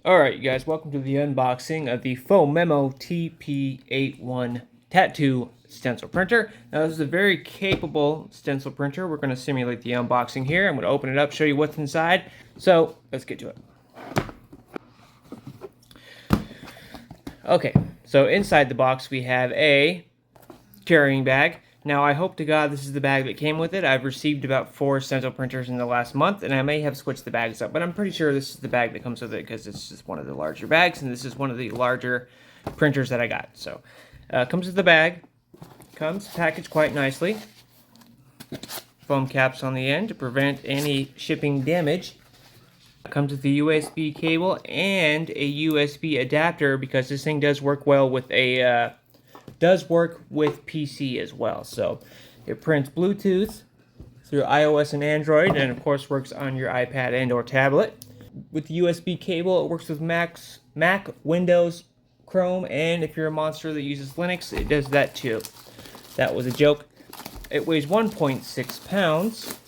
Alright, you guys, welcome to the unboxing of the Phomemo TP81 tattoo stencil printer. Now, this is a very capable stencil printer. We're going to simulate the unboxing here. I'm going to open it up, show you what's inside. So, let's get to it. Okay, so inside the box we have a carrying bag. Now, I hope to God this is the bag that came with it. I've received about 4 stencil printers in the last month, and I may have switched the bags up, but I'm pretty sure this is the bag that comes with it because it's just one of the larger bags, and this is one of the larger printers that I got. So, comes with the bag. Comes packaged quite nicely. Foam caps on the end to prevent any shipping damage. Comes with a USB cable and a USB adapter because this thing does work well with a PC as well. So it prints Bluetooth through iOS and Android, and of course works on your iPad and or tablet. With the USB cable, it works with Mac, Windows, Chrome, and if you're a monster that uses Linux, it does that too. That was a joke. It weighs 1.6 pounds.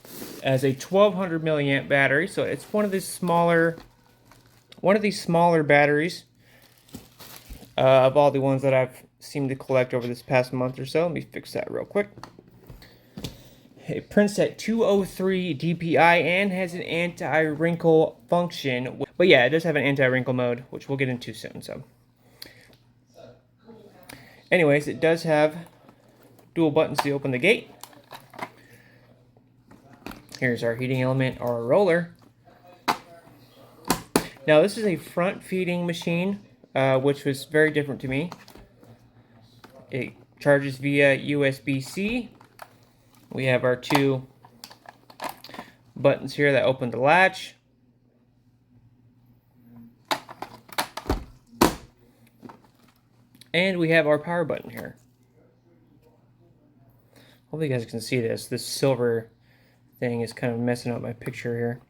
As a 1200 milliamp battery, so it's one of these smaller batteries of all the ones that I've seemed to collect over this past month or so. Let me fix that real quick. It prints at 203 DPI and has an anti-wrinkle function. But yeah, it does have an anti-wrinkle mode, which we'll get into soon. So, anyways, it does have dual buttons to open the gate. Here's our heating element, our roller. Now this is a front feeding machine, which was very different to me. It charges via USB-C. We have our 2 buttons here that open the latch. And we have our power button here. Hopefully you guys can see this. This silver thing is kind of messing up my picture here.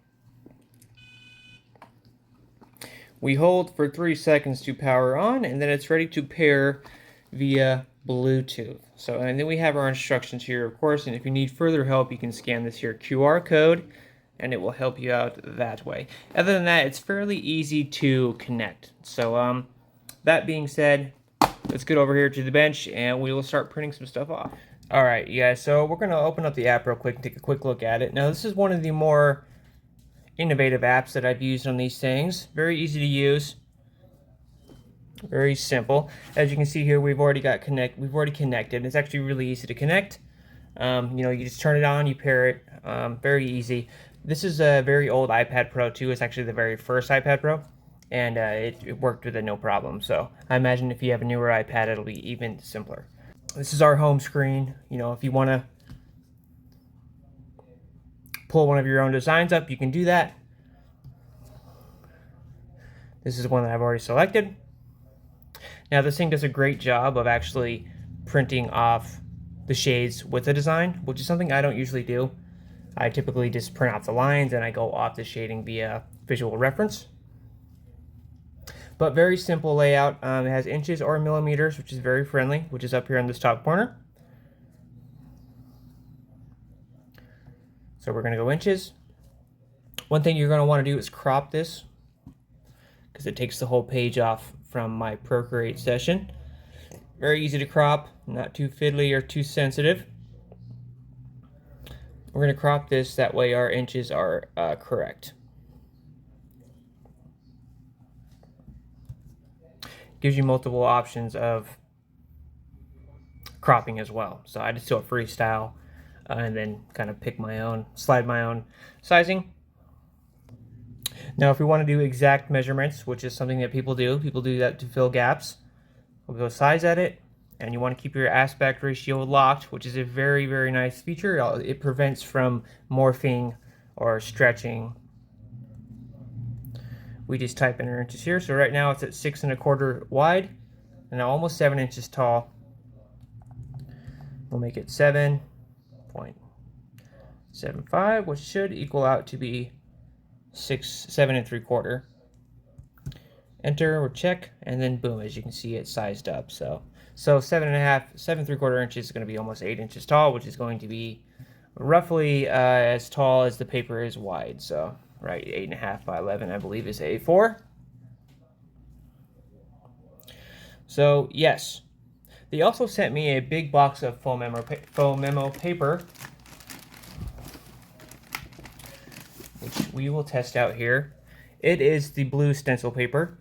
We hold for 3 seconds to power on, and then it's ready to pair via Bluetooth. So, and then we have our instructions here, of course, and if you need further help, you can scan this here QR code, and it will help you out that way. Other than that, it's fairly easy to connect. So, that being said, let's get over here to the bench, and we will start printing some stuff off. Alright, you guys, so we're going to open up the app real quick and take a quick look at it. Now, this is one of the more innovative apps that I've used on these things. Very easy to use. Very simple. As you can see here, we've already connected. It's actually really easy to connect. You just turn it on, you pair it. Very easy. This is a very old iPad Pro too. It's actually the very first iPad Pro. And it worked with it no problem. So I imagine if you have a newer iPad, it'll be even simpler. This is our home screen. If you want to pull one of your own designs up, you can do that. This is one that I've already selected. Now this thing does a great job of actually printing off the shades with the design, which is something I don't usually do. I typically just print out the lines and I go off the shading via visual reference. But very simple layout. It has inches or millimeters, which is very friendly, which is up here in this top corner. So we're going to go inches. One thing you're going to want to do is crop this, because it takes the whole page off from my Procreate session. Very easy to crop, not too fiddly or too sensitive. We're going to crop this, that way our inches are correct. Gives you multiple options of cropping as well. So I just do a freestyle and then kind of slide my own sizing. Now if we want to do exact measurements, which is something that people do that to fill gaps, we'll go size edit, and you want to keep your aspect ratio locked, which is a very, very nice feature. It prevents from morphing or stretching. We just type in our inches here. So right now it's at 6 1/4 wide and now almost 7 inches tall. We'll make it 7.75, which should equal out to be 7 3/4. Enter or check, and then boom, as you can see, it's sized up. So 7 3/4 inches is going to be almost 8 inches tall, which is going to be roughly as tall as the paper is wide. So right, 8.5 by 11, I believe, is A4. So yes, they also sent me a big box of Phomemo paper, which we will test out here. It is the blue stencil paper.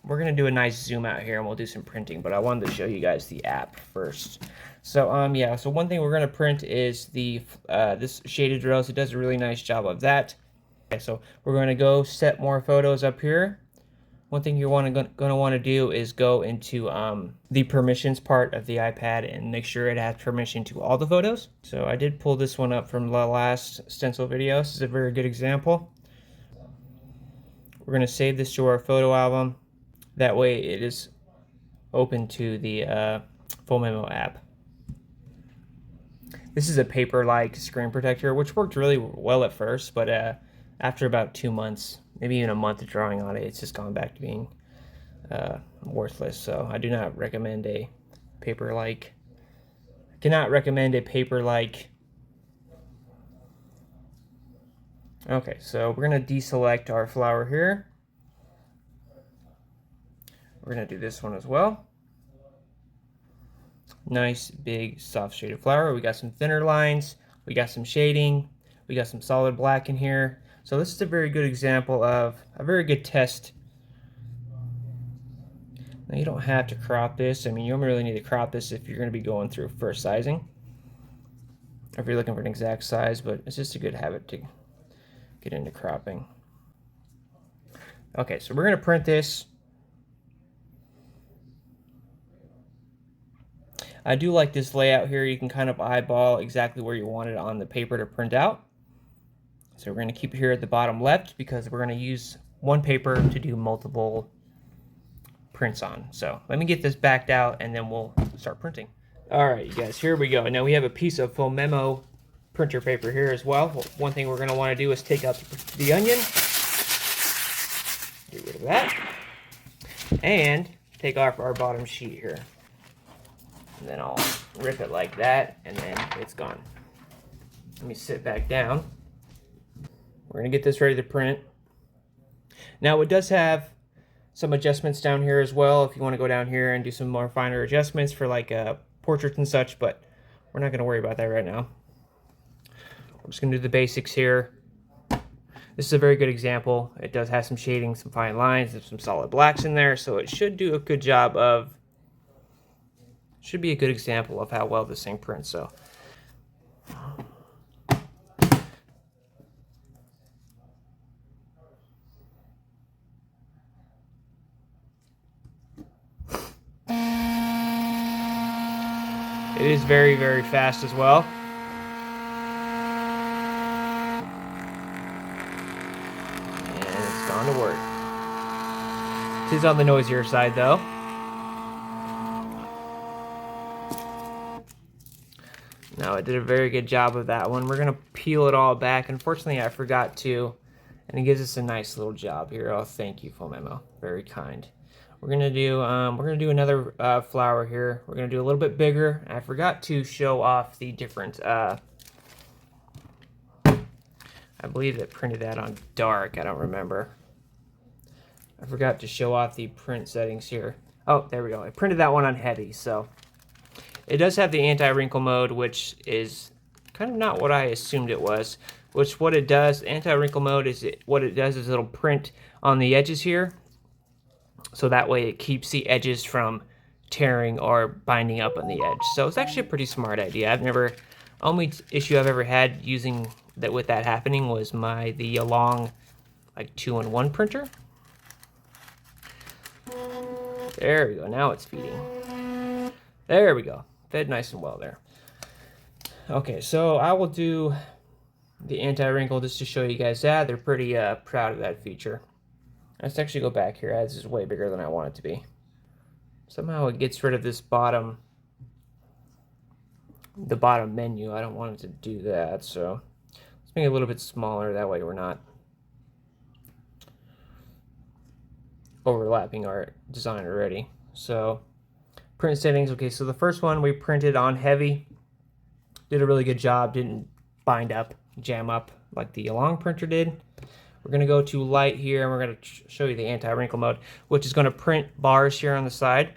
We're gonna do a nice zoom out here and we'll do some printing, but I wanted to show you guys the app first. So yeah, so one thing we're gonna print is the this shaded rose. It does a really nice job of that. Okay, so we're gonna go set more photos up here. One thing you're gonna want to do is go into the permissions part of the iPad and make sure it has permission to all the photos. So I did pull this one up from the last stencil video. This is a very good example. We're gonna save this to our photo album. That way it is open to the Phomemo app. This is a paper-like screen protector, which worked really well at first, but after about 2 months, maybe even a month of drawing on it, it's just gone back to being worthless. So I do not recommend a paper-like. Cannot recommend a paper-like. Okay, so we're gonna deselect our flower here. We're gonna do this one as well. Nice, big, soft shaded flower. We got some thinner lines. We got some shading. We got some solid black in here. So this is a very good example of a very good test. Now you don't have to crop this. I mean, you don't really need to crop this if you're gonna be going through first sizing, or if you're looking for an exact size, but it's just a good habit to get into cropping. Okay, so we're gonna print this. I do like this layout here. You can kind of eyeball exactly where you want it on the paper to print out. So we're going to keep it here at the bottom left because we're going to use one paper to do multiple prints on. So let me get this backed out and then we'll start printing. All right, you guys, here we go. Now we have a piece of Phomemo printer paper here as well. One thing we're going to want to do is take out the onion. Get rid of that. And take off our bottom sheet here. And then I'll rip it like that, and then it's gone. Let me sit back down. We're gonna get this ready to print. Now it does have some adjustments down here as well if you want to go down here and do some more finer adjustments for like portraits and such, but we're not gonna worry about that right now. We're just gonna do the basics here. This is a very good example. It does have some shading, some fine lines, and some solid blacks in there, so it should do a good job of should be a good example of how well this thing prints. So it is very, very fast as well. And it's gone to work. It is on the noisier side though. No, it did a very good job of that one. We're gonna peel it all back. Unfortunately, I forgot to, and it gives us a nice little job here. Oh, thank you, Phomemo. Very kind. We're gonna do another flower here. We're gonna do a little bit bigger. I forgot to show off the different. I believe it printed that on dark. I don't remember. I forgot to show off the print settings here. Oh, there we go. I printed that one on heavy, so. It does have the anti-wrinkle mode, which is kind of not what I assumed it was. Which what it does, anti-wrinkle mode is what it does is it'll print on the edges here. So that way it keeps the edges from tearing or binding up on the edge. So it's actually a pretty smart idea. Only issue I've ever had using that with that happening was the Yalong like 2-in-1 printer. There we go, now it's feeding. There we go. Fed nice and well there. Okay, so I will do the anti-wrinkle just to show you guys that. They're pretty proud of that feature. Let's actually go back here. This is way bigger than I want it to be. Somehow it gets rid of this the bottom menu. I don't want it to do that, so let's make it a little bit smaller. That way we're not overlapping our design already. So print settings. Okay, so the first one we printed on heavy. Did a really good job. Didn't bind up, jam up like the Yalong printer did. We're going to go to light here, and we're going to show you the anti-wrinkle mode, which is going to print bars here on the side.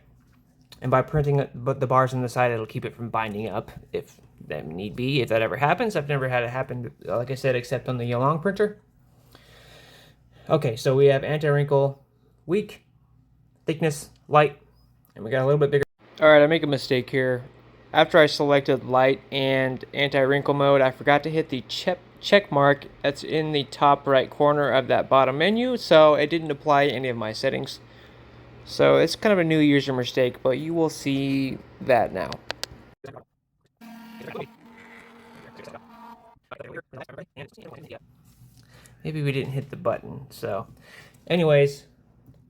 And by printing the bars on the side, it'll keep it from binding up if that need be, if that ever happens. I've never had it happen, like I said, except on the Yalong printer. Okay, so we have anti-wrinkle, weak, thickness, light, and we got a little bit bigger. All right, I make a mistake here. After I selected light and anti-wrinkle mode, I forgot to hit the check mark that's in the top right corner of that bottom menu, so it didn't apply any of my settings. So it's kind of a new user mistake, but you will see that now. Maybe we didn't hit the button. So anyways,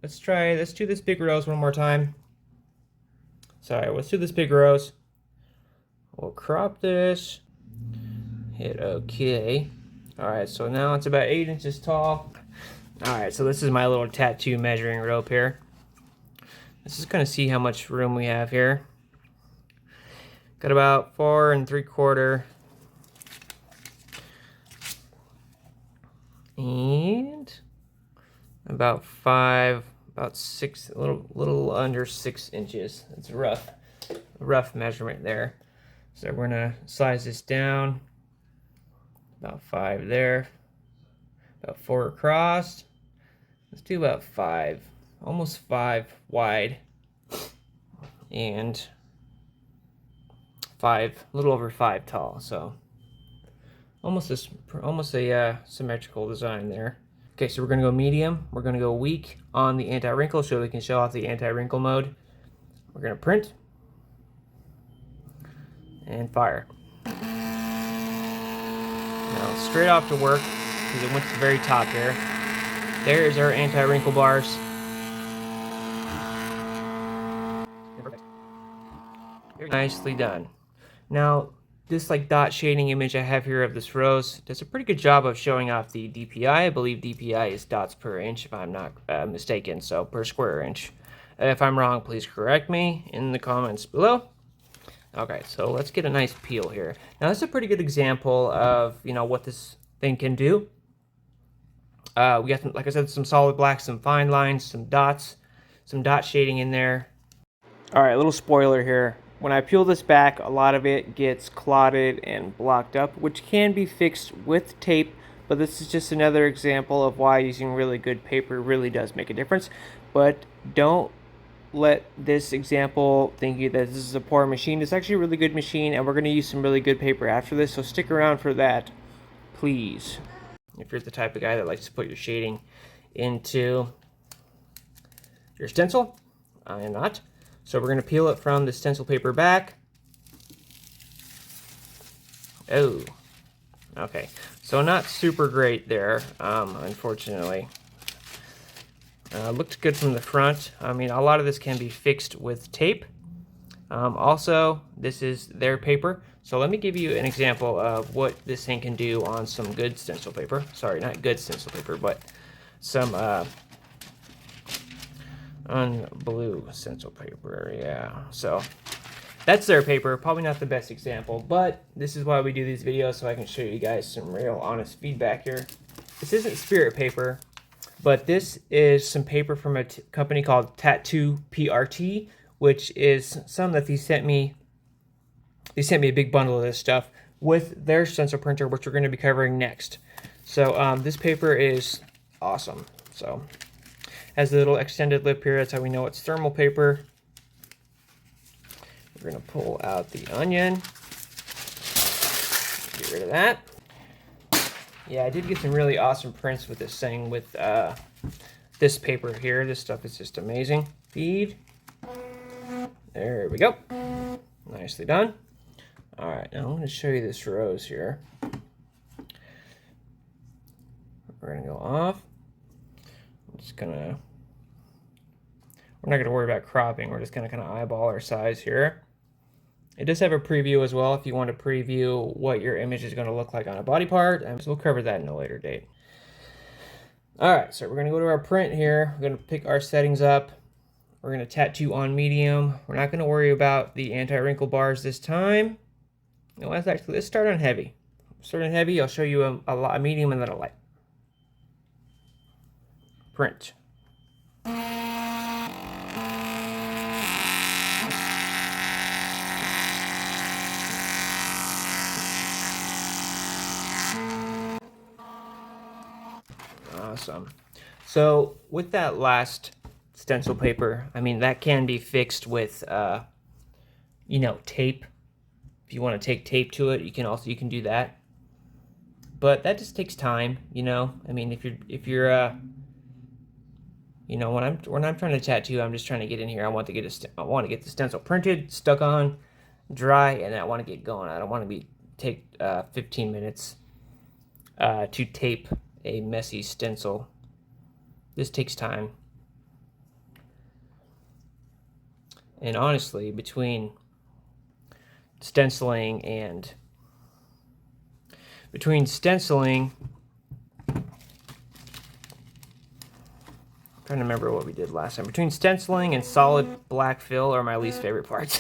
let's do this big rose one more time. Sorry, let's do this big rose. We'll crop this, hit OK. All right, so now it's about 8 inches tall. All right, so this is my little tattoo measuring rope here. Let's just kind of see how much room we have here. Got about 4 3/4. And about 6, a little under 6 inches. It's a rough measurement there. So we're gonna size this down. About 5 there. About 4 across. Let's do about 5, almost 5 wide, and 5, a little over 5 tall. So almost a symmetrical design there. Okay, so we're gonna go medium. We're gonna go weak on the anti-wrinkle so we can show off the anti-wrinkle mode. We're gonna print and fire. Now straight off to work because it went to the very top here. There's our anti-wrinkle bars. Very nicely done. Now, this like dot shading image I have here of this rose does a pretty good job of showing off the DPI. I believe DPI is dots per inch if I'm not mistaken, so per square inch. If I'm wrong, please correct me in the comments below. Okay, so let's get a nice peel here. Now, this is a pretty good example of, what this thing can do. We got, like I said, some solid black, some fine lines, some dots, some dot shading in there. All right, a little spoiler here. When I peel this back, a lot of it gets clotted and blocked up, which can be fixed with tape, but this is just another example of why using really good paper really does make a difference. But don't let this example think that this is a poor machine. It's actually a really good machine, and we're going to use some really good paper after this, so stick around for that, please. If you're the type of guy that likes to put your shading into your stencil, I am not. So we're going to peel it from the stencil paper back. Oh, okay. So not super great there, unfortunately. Looked good from the front. I mean, a lot of this can be fixed with tape. Also, this is their paper. So let me give you an example of what this thing can do on some good stencil paper. Sorry, not good stencil paper, but some on blue stencil paper. Yeah, so that's their paper. Probably not the best example, but this is why we do these videos, so I can show you guys some real honest feedback here. This isn't Spirit paper, but this is some paper from a company called Tattoo PRT, which is some that they sent me. They sent me a big bundle of this stuff with their stencil printer, which we're going to be covering next. So this paper is awesome. So has a little extended lip here. That's how we know it's thermal paper. We're going to pull out the onion. Get rid of that. Yeah, I did get some really awesome prints with this thing with this paper here. This stuff is just amazing. Feed. There we go. Nicely done. All right, now I'm going to show you this rose here. We're going to go off. We're not going to worry about cropping. We're just going to kind of eyeball our size here. It does have a preview as well if you want to preview what your image is going to look like on a body part. And we'll cover that in a later date. All right, so we're going to go to our print here. We're going to pick our settings up. We're going to tattoo on medium. We're not going to worry about the anti-wrinkle bars this time. No, let's start on heavy. Start on heavy. I'll show you a medium and then a light. Print. Awesome. So with that last stencil paper, I mean, that can be fixed with, you know, tape. If you want to take tape to it, you can do that. But that just takes time, you know. I mean, if you're you know, when I'm trying to tattoo, I'm just trying to get in here. I want to get the stencil printed, stuck on, dry, and I want to get going. I don't want to take 15 minutes to tape a messy stencil. This takes time. And honestly, between stenciling and trying to remember what we did last time. Between stenciling and solid black fill are my least favorite parts.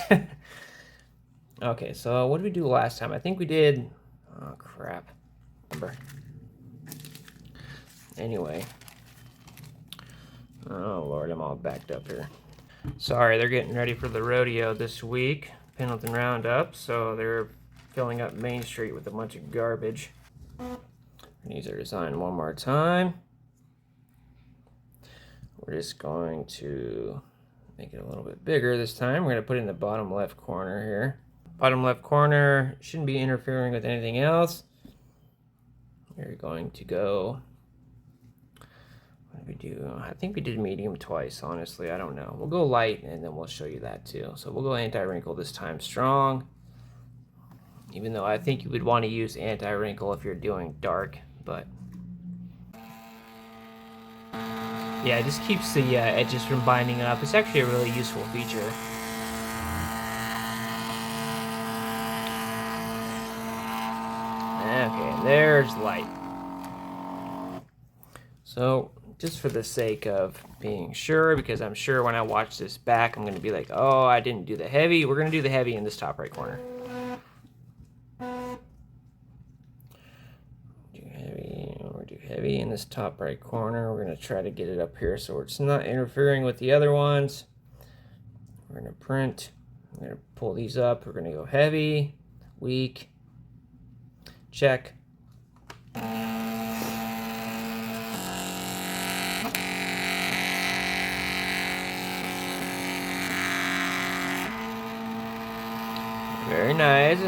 Okay, so what did we do last time? I think we did... Oh, crap. Remember. Anyway. Oh, Lord, I'm all backed up here. Sorry, they're getting ready for the rodeo this week. Pendleton Roundup, so they're filling up Main Street with a bunch of garbage. Use their design one more time. We're just going to make it a little bit bigger this time. We're going to put it in the bottom left corner here. Bottom left corner shouldn't be interfering with anything else. We're going to go, what did we do? I think we did medium twice, honestly. I don't know. We'll go light and then we'll show you that too. So we'll go anti-wrinkle this time strong. Even though I think you would want to use anti-wrinkle if you're doing dark, but yeah, it just keeps the edges from binding up. It's actually a really useful feature. Okay, there's light. So, just for the sake of being sure, because I'm sure when I watch this back, I'm going to be like, oh, I didn't do the heavy. We're going to do the heavy in this top right corner. Do heavy in this top right corner. We're going to try to get it up here so it's not interfering with the other ones. We're going to print. I'm going to pull these up. We're going to go heavy, weak, check. Very nice.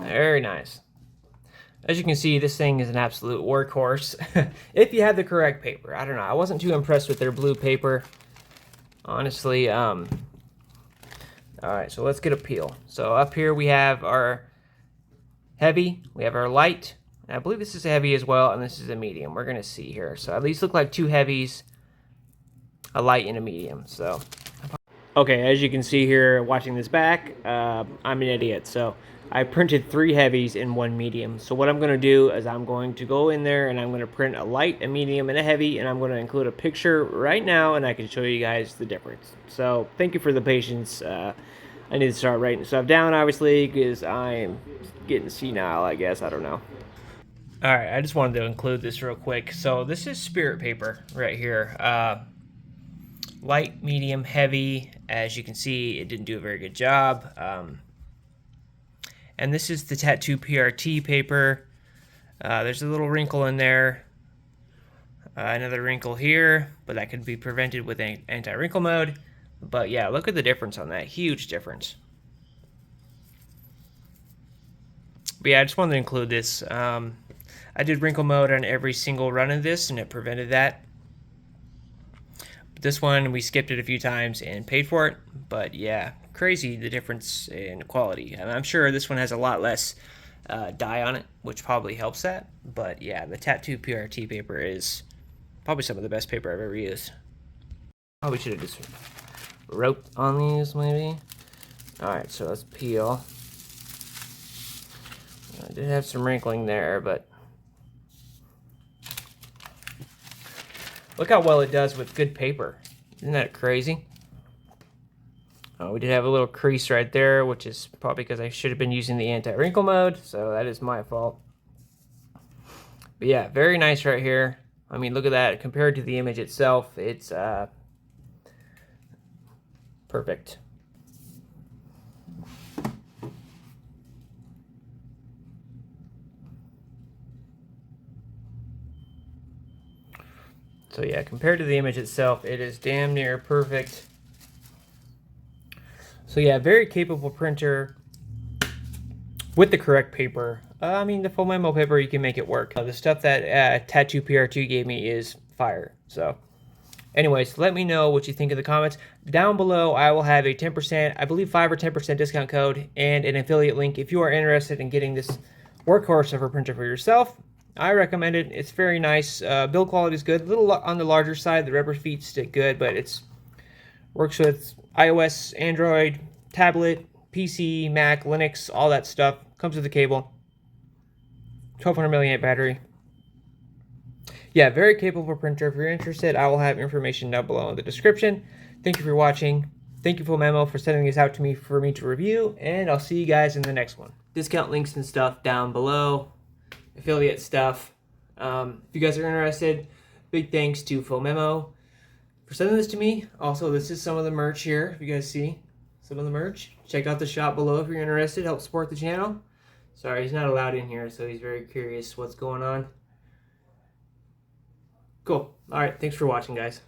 Very nice. As you can see, this thing is an absolute workhorse. If you have the correct paper. I don't know. I wasn't too impressed with their blue paper. Honestly, alright, so let's get a peel. So up here we have our heavy, we have our light, and I believe this is a heavy as well, and this is a medium. We're going to see here. So at least look like two heavies, a light, and a medium. So, okay, as you can see here, watching this back, I'm an idiot. So I printed 3 heavies and 1 medium. So what I'm going to do is I'm going to go in there and I'm going to print a light, a medium, and a heavy, and I'm going to include a picture right now, and I can show you guys the difference. So thank you for the patience. I need to start writing stuff down, obviously, because I'm getting senile, I guess. I don't know. All right, I just wanted to include this real quick. So this is spirit paper right here. Light, medium, heavy. As you can see, it didn't do a very good job. And this is the Tattoo PRT paper. There's a little wrinkle in there. Another wrinkle here, but that could be prevented with anti-wrinkle mode. But yeah, look at the difference on that. Huge difference. But yeah, I just wanted to include this. I did wrinkle mode on every single run of this, and it prevented that. This one, we skipped it a few times and paid for it. But yeah, crazy the difference in quality. And I'm sure this one has a lot less dye on it, which probably helps that. But yeah, the Tattoo PRT paper is probably some of the best paper I've ever used. Probably should have just wrote on these, maybe. Alright, so let's peel. I did have some wrinkling there, but look how well it does with good paper. Isn't that crazy? We did have a little crease right there, which is probably because I should have been using the anti-wrinkle mode, so that is my fault. But yeah, very nice right here. I mean, look at that. Compared to the image itself, it's perfect. So yeah, compared to the image itself, it is damn near perfect. So yeah, very capable printer with the correct paper. I mean, the Phomemo paper, you can make it work. The stuff that Tattoo PR2 gave me is fire. So anyways, let me know what you think in the comments. Down below, I will have a 10%, I believe 5 or 10% discount code and an affiliate link. If you are interested in getting this workhorse of a printer for yourself, I recommend it. It's very nice. Build quality is good. A little on the larger side. The rubber feet stick good, but it's works with iOS, Android, tablet, PC, Mac, Linux, all that stuff. Comes with a cable. 1200 milliamp battery. Yeah, very capable printer. If you're interested, I will have information down below in the description. Thank you for watching. Thank you, Phomemo, for sending this out to me for me to review, and I'll see you guys in the next one. Discount links and stuff down below. Affiliate stuff. If you guys are interested, big thanks to Phomemo for sending this to me. Also, this is some of the merch here. If you guys see some of the merch, check out the shop below if you're interested. Help support the channel. Sorry, he's not allowed in here, so he's very curious what's going on. Cool. All right, thanks for watching, guys.